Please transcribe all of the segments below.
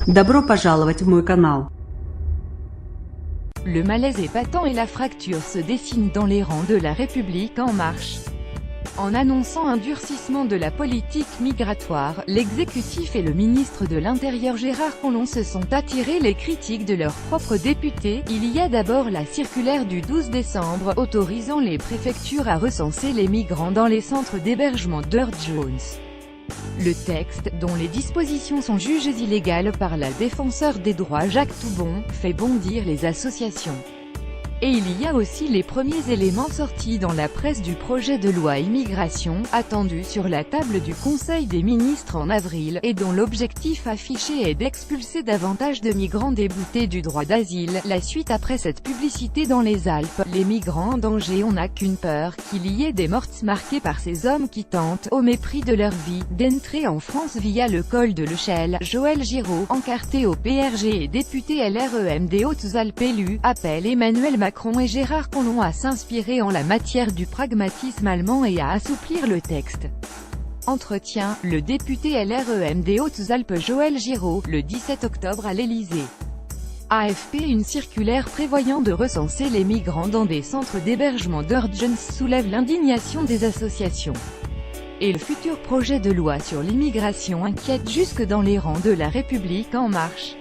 Добро пожаловать в мой канал. Le malaise est patent et la fracture se dessine dans les rangs de La République En Marche. En annonçant un durcissement de la politique migratoire, l'exécutif et le ministre de l'Intérieur Gérard Collomb se sont attirés les critiques de leurs propres députés. Il y a d'abord la circulaire du 12 décembre, autorisant les préfectures à recenser les migrants dans les centres d'hébergement d'Urgence. Le texte, dont les dispositions sont jugées illégales par la défenseur des droits Jacques Toubon, fait bondir les associations. Et il y a aussi les premiers éléments sortis dans la presse du projet de loi immigration, attendu sur la table du Conseil des ministres en avril, et dont l'objectif affiché est d'expulser davantage de migrants déboutés du droit d'asile. La suite après cette publicité dans les Alpes, les migrants en danger, on n'a qu'une peur, qu'il y ait des morts marquées par ces hommes qui tentent, au mépris de leur vie, d'entrer en France via le col de l'Échelle. Joël Giraud, encarté au PRG et député LREM des Hautes-Alpes élu, appelle Emmanuel Macron et Gérard Collomb à s'inspirer en la matière du pragmatisme allemand et à assouplir le texte. Entretien, le député LREM des Hautes-Alpes Joël Giraud, le 17 octobre à l'Élysée. AFP. Une circulaire prévoyant de recenser les migrants dans des centres d'hébergement d'urgence soulève l'indignation des associations. Et le futur projet de loi sur l'immigration inquiète jusque dans les rangs de La République En Marche.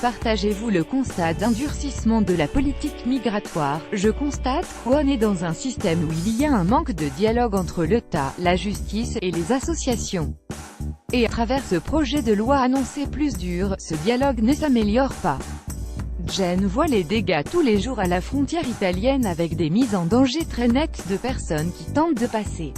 Partagez-vous le constat d'un durcissement de la politique migratoire? Je constate qu'on est dans un système où il y a un manque de dialogue entre l'État, la justice et les associations. Et à travers ce projet de loi annoncé plus dur, ce dialogue ne s'améliore pas. Jen voit les dégâts tous les jours à la frontière italienne avec des mises en danger très nettes de personnes qui tentent de passer.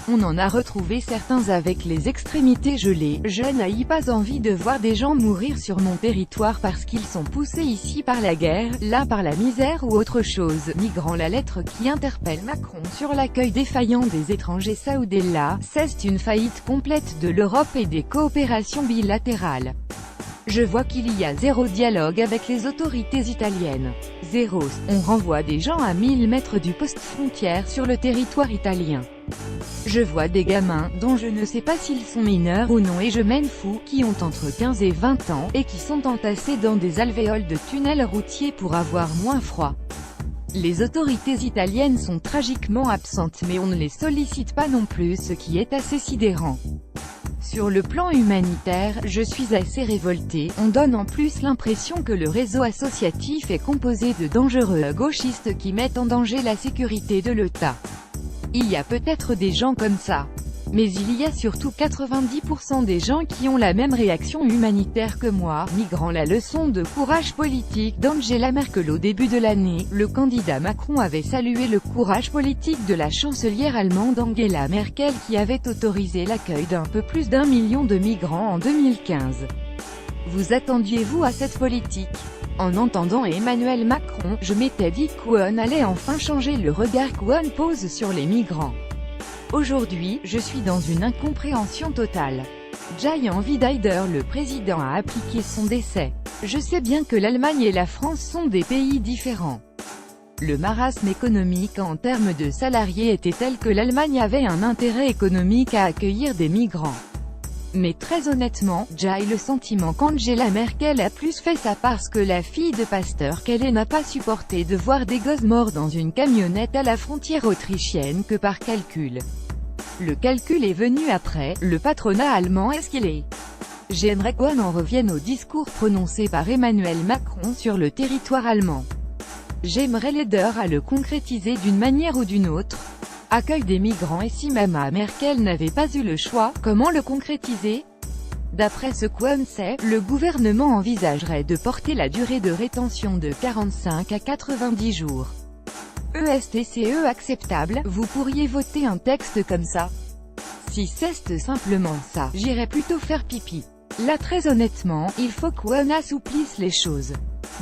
On en a retrouvé certains avec les extrémités gelées. Je n'ai pas envie de voir des gens mourir sur mon territoire parce qu'ils sont poussés ici par la guerre, là par la misère ou autre chose. Migrants. La lettre qui interpelle Macron sur l'accueil défaillant des étrangers saoudiens. C'est une faillite complète de l'Europe et des coopérations bilatérales. Je vois qu'il y a zéro dialogue avec les autorités italiennes. Zéro. On renvoie des gens à 1000 mètres du poste frontière sur le territoire italien. Je vois des gamins, dont je ne sais pas s'ils sont mineurs ou non et je m'en fous, qui ont entre 15 et 20 ans, et qui sont entassés dans des alvéoles de tunnels routiers pour avoir moins froid. Les autorités italiennes sont tragiquement absentes mais on ne les sollicite pas non plus, ce qui est assez sidérant. Sur le plan humanitaire, je suis assez révolté. On donne en plus l'impression que le réseau associatif est composé de dangereux gauchistes qui mettent en danger la sécurité de l'État. Il y a peut-être des gens comme ça. Mais il y a surtout 90% des gens qui ont la même réaction humanitaire que moi. Migrants. La leçon de courage politique d'Angela Merkel. Au début de l'année, le candidat Macron avait salué le courage politique de la chancelière allemande Angela Merkel qui avait autorisé l'accueil d'un peu plus d'1 million de migrants en 2015. Vous attendiez-vous à cette politique? En entendant Emmanuel Macron, je m'étais dit qu'on allait enfin changer le regard qu'on pose sur les migrants. Aujourd'hui, je suis dans une incompréhension totale. Jay Wider, le président, a appliqué son décès. Je sais bien que l'Allemagne et la France sont des pays différents. Le marasme économique en termes de salariés était tel que l'Allemagne avait un intérêt économique à accueillir des migrants. Mais très honnêtement, j'ai le sentiment qu'Angela Merkel a plus fait ça parce que la fille de pasteur qu'elle n'a pas supporté de voir des gosses morts dans une camionnette à la frontière autrichienne que par calcul. Le calcul est venu après. Le patronat allemand est ce qu'il est. J'aimerais qu'on en revienne au discours prononcé par Emmanuel Macron sur le territoire allemand. J'aimerais l'aider à le concrétiser d'une manière ou d'une autre. Accueil des migrants. Et si Mama Merkel n'avait pas eu le choix, comment le concrétiser? D'après ce qu'on sait, le gouvernement envisagerait de porter la durée de rétention de 45 à 90 jours. ESTCE acceptable? Vous pourriez voter un texte comme ça? Si c'est simplement ça, j'irais plutôt faire pipi. Là très honnêtement, il faut qu'on assouplisse les choses.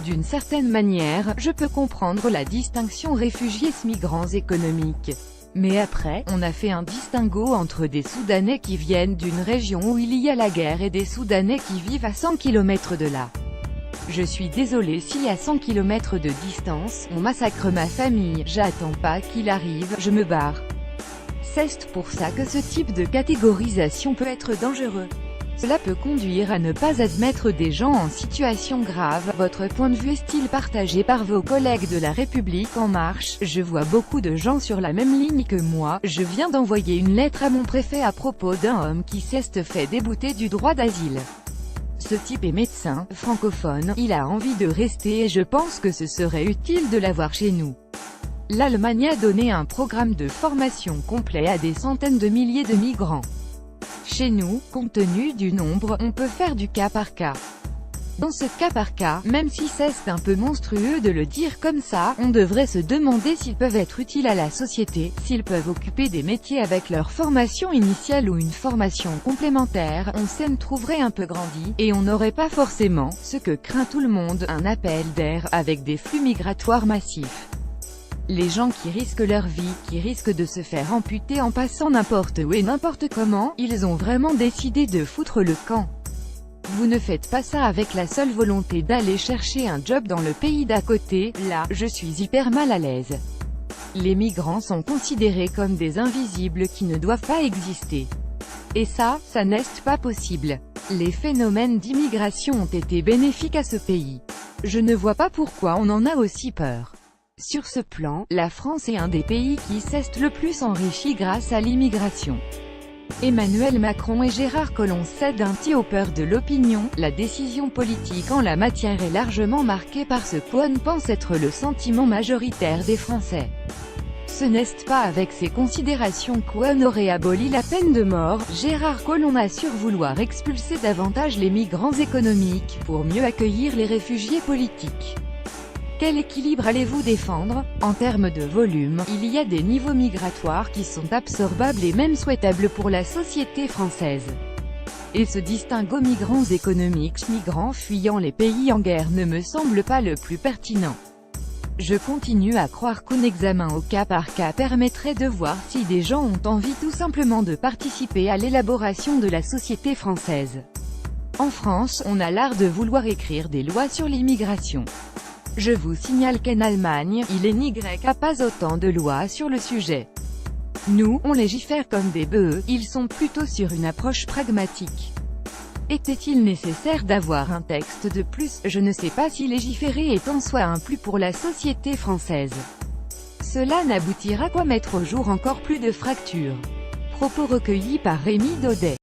D'une certaine manière, je peux comprendre la distinction réfugiés-migrants économiques. Mais après, on a fait un distinguo entre des Soudanais qui viennent d'une région où il y a la guerre et des Soudanais qui vivent à 100 km de là. Je suis désolé si à 100 km de distance, on massacre ma famille, j'attends pas qu'il arrive, je me barre. C'est pour ça que ce type de catégorisation peut être dangereux. Cela peut conduire à ne pas admettre des gens en situation grave. Votre point de vue est-il partagé par vos collègues de La République En Marche? Je vois beaucoup de gens sur la même ligne que moi. Je viens d'envoyer une lettre à mon préfet à propos d'un homme qui s'est fait débouter du droit d'asile. Ce type est médecin, francophone, il a envie de rester et je pense que ce serait utile de l'avoir chez nous. L'Allemagne a donné un programme de formation complet à des centaines de milliers de migrants. Chez nous, compte tenu du nombre, on peut faire du cas par cas. Dans ce cas par cas, même si c'est un peu monstrueux de le dire comme ça, on devrait se demander s'ils peuvent être utiles à la société, s'ils peuvent occuper des métiers avec leur formation initiale ou une formation complémentaire, on s'en trouverait un peu grandi, et on n'aurait pas forcément, ce que craint tout le monde, un appel d'air, avec des flux migratoires massifs. Les gens qui risquent leur vie, qui risquent de se faire amputer en passant n'importe où et n'importe comment, ils ont vraiment décidé de foutre le camp. Vous ne faites pas ça avec la seule volonté d'aller chercher un job dans le pays d'à côté. Là, je suis hyper mal à l'aise. Les migrants sont considérés comme des invisibles qui ne doivent pas exister. Et ça n'est pas possible. Les phénomènes d'immigration ont été bénéfiques à ce pays. Je ne vois pas pourquoi on en a aussi peur. Sur ce plan, la France est un des pays qui s'est le plus enrichi grâce à l'immigration. Emmanuel Macron et Gérard Collomb cèdent un petit aux peurs de l'opinion. La décision politique en la matière est largement marquée par ce qu'on pense être le sentiment majoritaire des Français. Ce n'est pas avec ces considérations qu'on aurait aboli la peine de mort. Gérard Collomb assure vouloir expulser davantage les migrants économiques, pour mieux accueillir les réfugiés politiques. Quel équilibre allez-vous défendre? En termes de volume, il y a des niveaux migratoires qui sont absorbables et même souhaitables pour la société française. Et se distinguer aux migrants économiques, migrants fuyant les pays en guerre ne me semble pas le plus pertinent. Je continue à croire qu'un examen au cas par cas permettrait de voir si des gens ont envie tout simplement de participer à l'élaboration de la société française. En France, on a l'art de vouloir écrire des lois sur l'immigration. Je vous signale qu'en Allemagne, il n'y a pas autant de lois sur le sujet. Nous, on légifère comme des bœufs, ils sont plutôt sur une approche pragmatique. Était-il nécessaire d'avoir un texte de plus? Je ne sais pas si légiférer est en soi un plus pour la société française. Cela n'aboutira qu'à mettre au jour encore plus de fractures. Propos recueillis par Rémi Daudet.